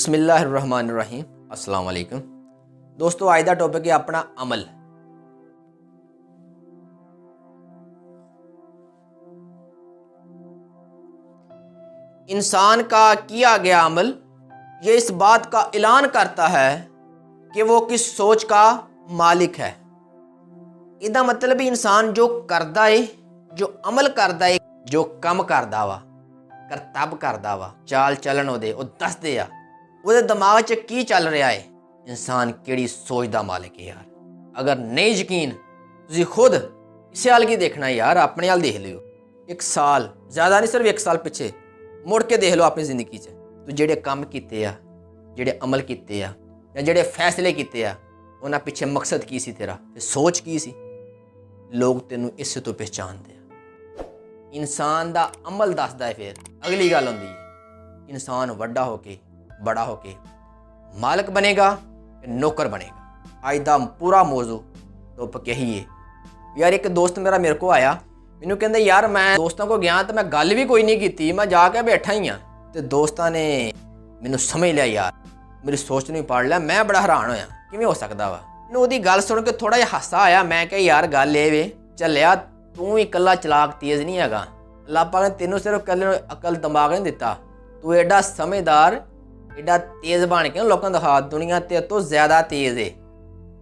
बिस्मिल्लाहिर्रहमानिर्रहीम अस्सलाम वालेकुम दोस्तों। आज का टॉपिक है अपना अमल। इंसान का किया गया अमल ये इस बात का ऐलान करता है कि वो किस सोच का मालिक है। इसका मतलब इंसान जो करदा है, जो अमल करदा है, जो कम करदा वा, करतब करदा वा, चाल चलन ओदे ओ दसदे आ ਉਹਦੇ दिमाग च की चल रहा है। इंसान केड़ी सोच का मालिक है यार। अगर नहीं यकीन तुसीं खुद इस हाल की देखना यार, अपने हाल देख लियो। एक साल ज़्यादा नहीं, सिर्फ एक साल पिछे मुड़ के देख लो अपनी जिंदगी च तू जेड़े काम कीते आ, जेड़े अमल कीते आ या जेड़े फैसले कीते आ, उन्हां पिछे मकसद की सी तेरा, ते सोच की सी। लोग तेनू इस तो पहचानते आ। इंसान दा अमल दसदा है। फिर अगली गल होंदी है इंसान वड्डा होके बड़ा होके मालिक बनेगा कि नौकर बनेगा। आज का पूरा मौजू टॉपिक यही है यार। एक दोस्त मेरा मेरे को आया, मैनू कहंदा यार मैं दोस्तों को गया तो मैं गल भी कोई नहीं की, मैं जाके बैठा ही हाँ। तो दोस्तों ने मैनू समझ लिया यार, मेरी सोच नहीं पढ़ लिया। मैं बड़ा हैरान होया किवें हो सकता वा। मैनू ओहदी गल सुन के थोड़ा जिहा हासा आया। मैं कहा यार गल ये वे झल्लिया तू ही इकल्ला चलाक तेज़ नहीं हैगा। अल्लाह पाक ने तेनू सिर्फ कल अकल दिमाग नहीं दिता। तू एडा समझदार एडा तेज़ बन के लोगों को दिखा, दुनिया ते तो ज़्यादा तेज़ है।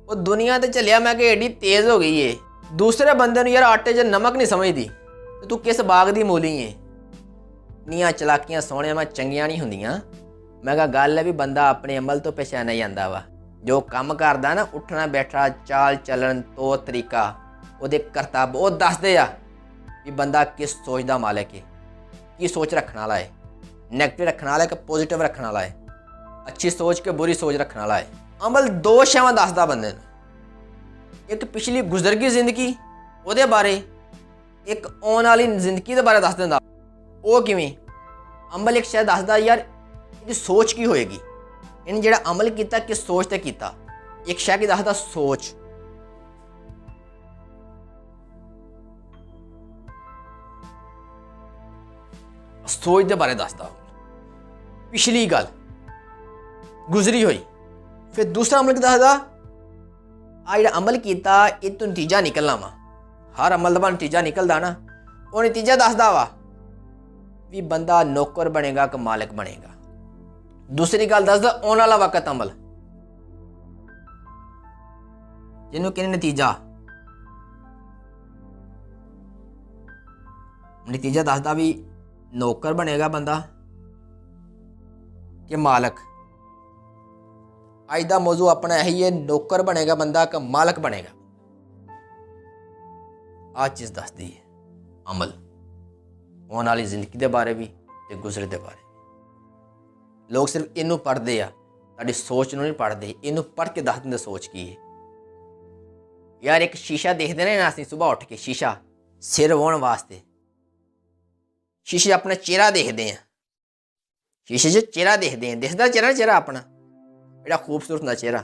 वो दुनिया तो चलिया मैं कि एडी तेज़ हो गई है, दूसरे बंदे यार आटे च नमक नहीं समझती। तो तू किस बाग की मूली है। नियाँ चलाकियाँ सोहणियां मैं चंगियां नहीं होंदियां। मैं कहा गल है भी बंदा अपने अमल तो पहचाना जाता वा। जो काम करदा ना, उठना बैठना, चाल चलन, तौर तरीका, ਉਹਦੇ करतब वो दसदे आ भी बंदा किस सोच का मालिक है, की सोच रखने वाला है, नैगेटिव रखने वाला है कि पॉजिटिव रखने वाला है, अच्छी सोच के बुरी सोच रखने वाला है। अमल दो शैवां दसदा बंदे नूं। एक पिछली गुजरगी जिंदगी ਉਹਦੇ बारे, एक आने वाली जिंदगी के बारे दस दिंदा। वो किवें? अमल एक शायद दसदा यार इसकी सोच की होएगी, इन्हें जिहड़ा अमल किया किस सोच ते किया। एक शायद की दसदा सोच। सोच के बारे दसदा पिछली गल गुजरी हुई। फिर दूसरा अमल की दसदा आ जिहड़ा अमल किया ये तो नतीजा निकलना वा। हर अमल का नतीजा निकलदा ना, वो नतीजा दसदा वा भी बंदा नौकर बनेगा कि मालिक बनेगा। दूसरी गल दसदा आने वाला वक्त अमल, जिन्हों कहने नतीजा। नतीजा दसदा भी नौकर बनेगा बंदा कि मालिक। आज का मौजू अपना यही है, नौकर बनेगा बंदा कि मालिक बनेगा। आ चीज़ दसदी है अमल, आने वाली जिंदगी के बारे भी ते गुजरे के बारे। लोग सिर्फ इनू पढ़ते आ, ताड़ी सोच नहीं पढ़ते। इनू पढ़ के दस देंगे सोच की है। यार एक शीशा देखते ना असीं सुबह उठ के, शीशा सिर वाउण वास्ते शीशे अपना चेहरा देखते हैं। शीशे च चेहरा देखते हैं, दिखता चेहरा अपना एड़ा खूबसूरत ना चेहरा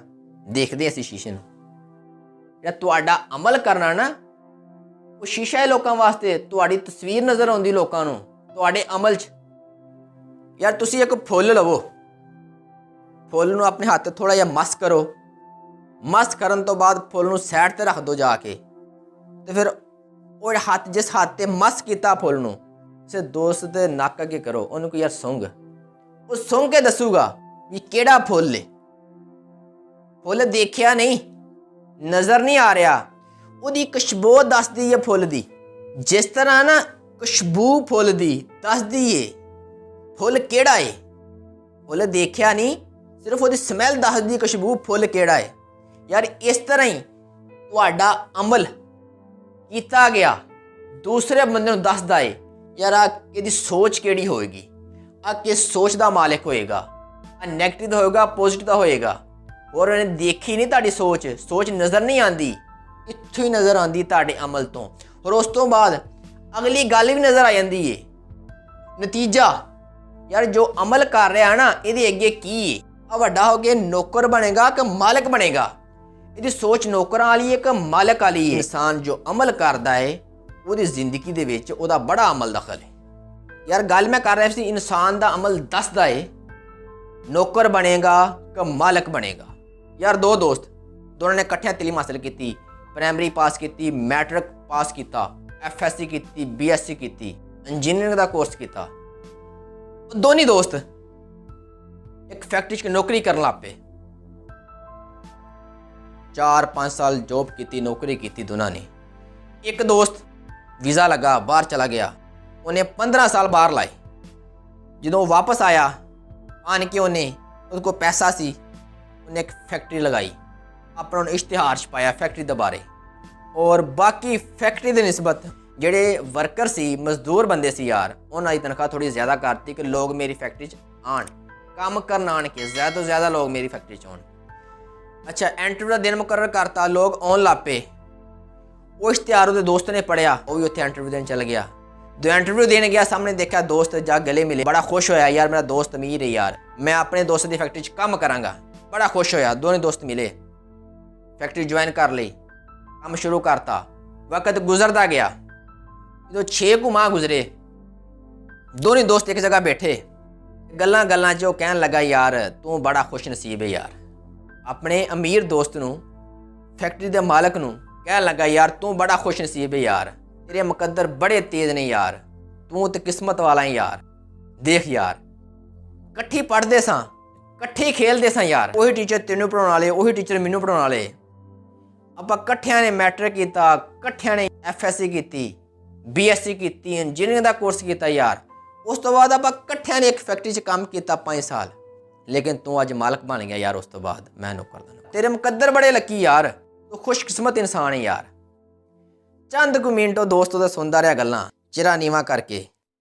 देखते हैं। शीशे में जो तुहाडा अमल करना ना, वो शीशा है लोगों वास्ते। तुहाडी तस्वीर नज़र आउंदी लोगों नूं तुहाडे अमल च। यार तुसीं एक फुल लवो, फुल नूं अपने हाथ थोड़ा जिहा मस करो, मस करन तो बाद फुल नूं साइड ते रख दो जाके। तो फिर वो हाथ जिस हाथ ते मस किया फुल नूं, से दोस्त दे नक अगे करो, उन्होंने को यार सूंघ, वो सूंघ के दसूगा भी केड़ा फुल है। फुल देखिया नहीं, नज़र नहीं आ रहा, उसकी खुशबू दसदी है फुल दी। जिस तरह ना खुशबू फुल दी दसदी है फुल केड़ा है। फुल देखिया नहीं, सिर्फ उसकी स्मैल दसदी खुशबू फुल केड़ा है। यार इस तरह ही तुहाडा अमल किया गया दूसरे बंदे नूं दसदा है यार आ कि सोच केड़ी होएगी, आ किस सोच का मालिक होएगा, आ नैगेटिव होएगा पॉजिटिव होएगा। और उन्हें देखी नहीं ताड़ी सोच, सोच नज़र नहीं आती, इत्थों ही नज़र आती ताड़े अमल तो। और उस तो बाद अगली गल भी नज़र आ जाती है, नतीजा। यार जो अमल कर रहा है ना, ये अगे की है, आ वड्डा हो के नौकर बनेगा कि मालिक बनेगा। ये सोच नौकरां वाली है कि मालिक वाली है। इंसान जो अमल करता है ਉਹਦੀ ਜ਼ਿੰਦਗੀ ਦੇ ਵਿੱਚ ਉਹਦਾ ਬੜਾ ਅਮਲ ਦਖਲ ਹੈ। यार गल मैं कर रहा सी इंसान का अमल दसदा है नौकर बनेगा कि मालक बनेगा। यार दो दोस्त, दोनों ने इकट्ठे तलीम हासिल की, प्राइमरी पास की, मैट्रिक पास किया, FSC की, BSc की, इंजीनियरिंग का कोर्स किया। दोनों दोस्त एक फैक्ट्री की नौकरी करने लग पे। 4-5 साल जॉब की, नौकरी की दोनों ने। एक दोस्त वीज़ा लगा, बाहर चला गया, उन्हें 15 साल बाहर लाए। जो वापस आया आन के उन्हें उसको पैसा सी, उन्हें एक फैक्ट्री लगाई, अपना उन्हें इश्तिहार छपाया फैक्ट्री दे बारे। और बाकी फैक्ट्री की निस्बत जेडे वर्कर सी, मजदूर बंदे सी यार, उन्होंने तनख्वाह थोड़ी ज़्यादा करती कि लोग मेरी फैक्ट्री आन, काम करन आन के ज़्यादा तो ज़्यादा लोग मेरी फैक्ट्री आन। अच्छा, इंटरव्यू का दिन मुकर्रर करता, लोग आन लग पे। वो इश्तिहार उसके दोस्त ने पढ़िया, वो भी उत्थे इंटरव्यू देने चल गया। जो इंटरव्यू देने गया, सामने देखा दोस्त, जा गले मिले, बड़ा खुश होया, यार मेरा दोस्त अमीर है यार, मैं अपने दोस्त की फैक्ट्री काम करांगा। बड़ा खुश होया, दोनों दोस्त मिले, फैक्ट्री ज्वाइन कर ली, काम शुरू करता। वक्त गुजरता गया, जो 6 माह गुजरे, दोनों दोस्त एक जगह बैठे, गल्लां गल्लां च कहन लगा, यार तू बड़ा खुश नसीब है यार। अपने अमीर दोस्त नूं, फैक्ट्री के मालक नूं कह लगा, यार तू बड़ा खुश नसीब है यार, तेरे मुकद्दर बड़े तेज ने यार, तू तो किस्मत वाला है यार। देख यार, कट्ठी पढ़ते सां, कट्ठे खेलते सां यार, वही टीचर तेनों पढ़ाने वाले, वही टीचर मैनू पढ़ाने वाले। आपां कट्ठियां ने मैट्रिक किया, कट्ठियां ने FSC की, BSc की, इंजीनियरिंग का कोर्स किया यार। उस तो बाद आपां कट्ठियां ने एक फैक्ट्री च काम किया 5 साल। लेकिन तू अज मालक बन गया यार, उस तो बाद मैं नौकर दा। तेरे मुकद्दर बड़े लकी यार, तू खुशकिस्मत इंसान है यार। चंद कु मिनट दोस्तों का सुनता रहा गल्लां, चेहरा नीवा करके।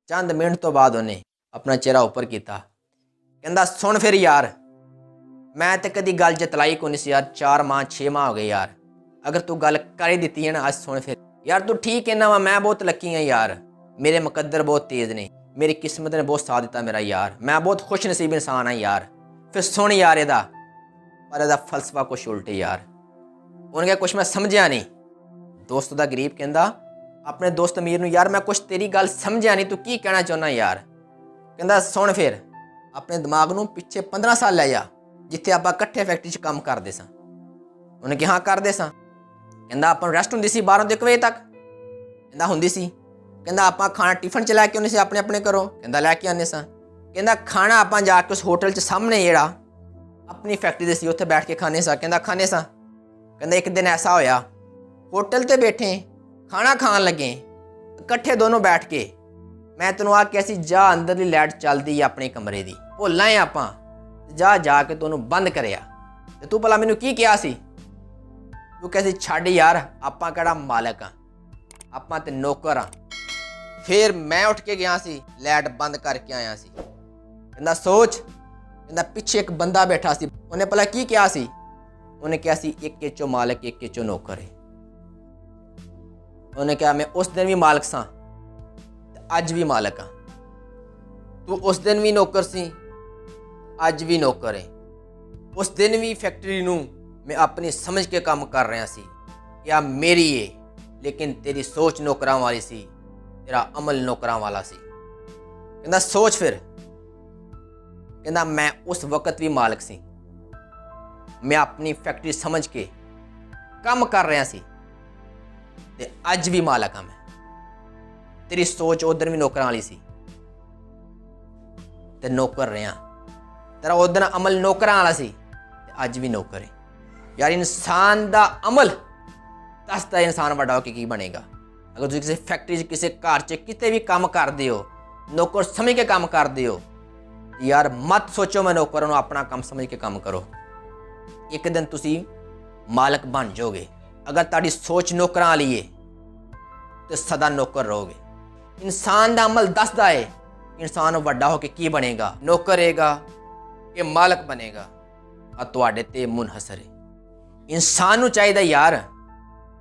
चंद मिनट तो बाद उन्हें अपना चेहरा उपर किया, कहंदा सुन फिर यार, मैं तो कदी गल जतलाई को नहीं सी यार, 4 माह 6 माह हो गए यार, अगर तू गल कर ही दी है ना, अज सुन फिर यार, तू ठीक कहना वा, मैं बहुत लकी हाँ यार, मेरे मुकद्दर बहुत तेज ने, मेरी किस्मत ने बहुत साथ दिता मेरा यार, मैं बहुत खुश नसीब इंसान हाँ यार। फिर सुन यार एदा, पर एदा फलसफा कुछ उल्टे यार। उन्हें क्या कुछ मैं समझिया नहीं। दोस्त दा गरीब कहंदा अपने दोस्त अमीर नूं, यार मैं कुछ तेरी गल समझिया नहीं, तू की कहना चाहुंदा यार। कहंदा सुन फिर, अपने दिमाग नूं पिछे 15 साल लै जा, जिथे आपां इकट्ठे फैक्ट्री च काम करदे सां। उन्हें कहा करदे सां। कहंदा आपां रेस्ट हुंदी सी 12 ਤੋਂ 1 ਵਜੇ तक। कहंदा हुंदी सी। कहंदा आपां खाना टिफन च लैके आउंदे सी अपने अपने घरों। कहंदा लैके आने सां। कहंदा खाना आपां जाके उस होटल च सामने जेड़ा अपनी फैक्ट्री दे सी उत्थे बैठ के खाने सां। कहंदा खाने सां। कहंदा एक दिन ऐसा होया, होटल ते बैठे खाना खान लगे इकट्ठे दोनों बैठ के, मैं तैनूं आख्या सी जा अंदरली लाइट चलदी अपने कमरे दी, भुल्ला है आपां, जा जाके तू बंद करिया। ते तू भला मैनूं की कहा सी? तू कह सी छड्ड यार, आपां किहड़ा मालक हाँ, आपां ते नौकर हाँ। फिर मैं उठ के गया सी, लाइट बंद करके आया सी। कहंदा सोच, कहंदा पिछे एक बंदा बैठा सी, उन्हें भला की कहा सी? उन्हें कहा सी एक के चो मालक एक के चो नौकर है। उन्हें कहा मैं उस दिन भी मालक सा, अज भी मालक हाँ। तू उस दिन भी नौकर सी, अज भी नौकर है। उस दिन भी फैक्ट्री नूं मैं अपनी समझ के काम कर रहा सी, या मेरी है, लेकिन तेरी सोच नौकरां वाली सी, तेरा अमल नौकरां वाला सी। कहंदा सोच फिर, कहंदा मैं उस वक्त भी मालक सी, मैं अपनी फैक्ट्री समझ के काम कर रहा सी, ते अज भी मालक हाँ मैं। तेरी सोच उधर भी नौकरां वाली सी, ते नौकर रहा। तेरा उधर अमल नौकरां वाला सी, ते अज भी नौकर है। यार इंसान दा अमल दसदा इंसान वड्डा होके की बनेगा। अगर तुसीं किसी फैक्ट्री च, किसी घर च, किते भी काम करदे हो, नौकर समझ के काम करदे हो, यार मत सोचो मैं नौकर हूं, अपना काम समझ के काम करो। एक दिन तुसीं मालक बन जाओगे। अगर तुहाडी सोच नौकरां वाली है तो सदा नौकर रहोगे। इंसान दा अमल दसदा है इंसान वड्डा होके की बनेगा, नौकर रहेगा कि मालक बनेगा, आ तुहाडे ते मुनहसर है। इंसान नूं चाहीदा यार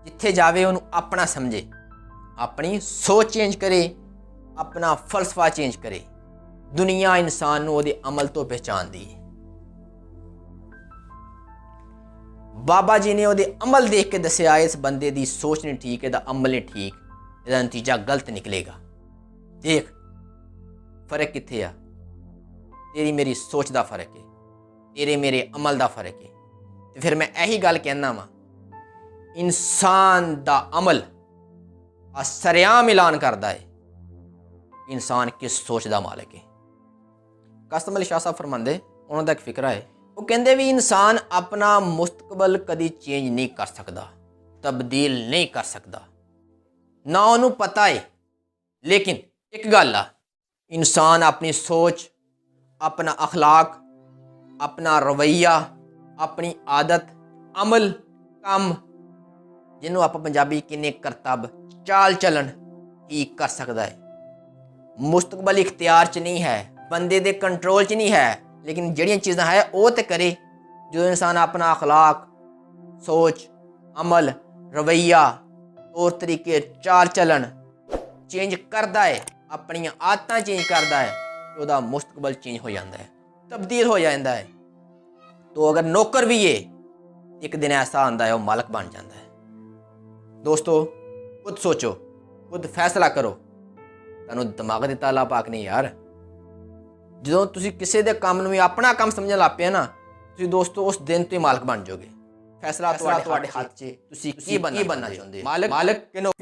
जिथे जावे उन्होंने अपना समझे, अपनी सोच चेंज करे, अपना फलसफा चेंज करे। दुनिया इंसान नूं उहदे अमल तो पहचानदी है। बाबा जी ने उहदे अमल देख के दसिया इस बंदे दी सोच नहीं ठीक, इहदा अमल नहीं ठीक, इहदा नतीजा गलत निकलेगा। देख फर्क कित्थे आ, तेरी मेरी सोच दा फर्क है। ਤੇਰੇ ਮੇਰੇ ਅਮਲ ਦਾ ਫਰਕ ਹੈ। ਤੇ ਫਿਰ ਮੈਂ ਇਹੀ ਗੱਲ ਕਹਿਣਾ ਵਾ, ਇਨਸਾਨ ਦਾ ਅਮਲ ਸਰੇਆਮ ਐਲਾਨ ਕਰਦਾ ਹੈ ਇਨਸਾਨ ਕਿਸ ਸੋਚ ਦਾ ਮਾਲਕ ਹੈ। ਕਸਮ ਅਲੀ ਸ਼ਾਹ ਸਾਹਿਬ ਫਰਮਾਉਂਦੇ, ਉਹਨਾਂ ਦਾ ਇੱਕ ਫਿਕਰਾ ਹੈ, ਉਹ ਕਹਿੰਦੇ ਵੀ ਇਨਸਾਨ ਆਪਣਾ ਮੁਸਤਕਬਲ ਕਦੀ ਚੇਂਜ ਨਹੀਂ ਕਰ ਸਕਦਾ, ਤਬਦੀਲ ਨਹੀਂ ਕਰ ਸਕਦਾ, ਨਾ ਉਹਨੂੰ ਪਤਾ ਹੈ। ਲੇਕਿਨ ਇੱਕ ਗੱਲ ਆ, ਇਨਸਾਨ ਆਪਣੀ ਸੋਚ, ਆਪਣਾ ਅਖਲਾਕ, ਆਪਣਾ ਰਵੱਈਆ, ਆਪਣੀ ਆਦਤ, ਅਮਲ, ਕੰਮ, ਜਿਹਨੂੰ ਆਪਾਂ ਪੰਜਾਬੀ ਕਹਿੰਦੇ ਕਰਤੱਵ, ਚਾਲ ਚੱਲਣ ਠੀਕ ਕਰ ਸਕਦਾ ਹੈ। ਮੁਸਤਕਬਲ ਇਖਤਿਆਰ 'ਚ ਨਹੀਂ ਹੈ, ਬੰਦੇ ਦੇ ਕੰਟਰੋਲ 'ਚ ਨਹੀਂ ਹੈ, ਲੇਕਿਨ ਜਿਹੜੀਆਂ ਚੀਜ਼ਾਂ ਹੈ ਉਹ ਤੇ ਕਰੇ। ਜਦੋਂ ਇਨਸਾਨ ਆਪਣਾ ਅਖਲਾਕ, ਸੋਚ, ਅਮਲ, ਰਵੱਈਆ, ਤੌਰ ਤਰੀਕੇ, ਚਾਲ ਚੱਲਣ ਚੇਂਜ ਕਰਦਾ ਹੈ, ਆਪਣੀਆਂ ਆਦਤਾਂ ਚੇਂਜ ਕਰਦਾ ਹੈ, ਉਹਦਾ ਮੁਸਤਕਬਲ ਚੇਂਜ ਹੋ ਜਾਂਦਾ ਹੈ, ਤਬਦੀਲ ਹੋ ਜਾਂਦਾ ਹੈ। ਤੋ ਅਗਰ ਨੌਕਰ ਵੀ ਹੈ, ਇੱਕ ਦਿਨ ਐਸਾ ਆਉਂਦਾ ਹੈ ਉਹ ਮਾਲਕ ਬਣ ਜਾਂਦਾ ਹੈ। ਦੋਸਤੋ, ਖੁਦ ਸੋਚੋ, ਖੁਦ ਫੈਸਲਾ ਕਰੋ। ਤੁਹਾਨੂੰ ਦਿਮਾਗ ਦਿੱਤਾ ਅੱਲਾਹ ਪਾਕ ਨੇ ਯਾਰ। ਜਦੋਂ ਤੁਸੀਂ ਕਿਸੇ ਦੇ ਕੰਮ ਨੂੰ ਵੀ ਆਪਣਾ ਕੰਮ ਸਮਝਣ ਲੱਗ ਪਏ ਨਾ, ਤੁਸੀਂ ਦੋਸਤੋ ਉਸ ਦਿਨ ਤੋਂ ਹੀ ਮਾਲਕ ਬਣ ਜਾਓਗੇ। ਫੈਸਲਾ ਤੁਹਾਡੇ ਹੱਥ 'ਚ, ਤੁਸੀਂ ਕੀ ਬਣਨਾ ਚਾਹੁੰਦੇ ਹੋ, ਮਾਲਕ ਕਿਨੋ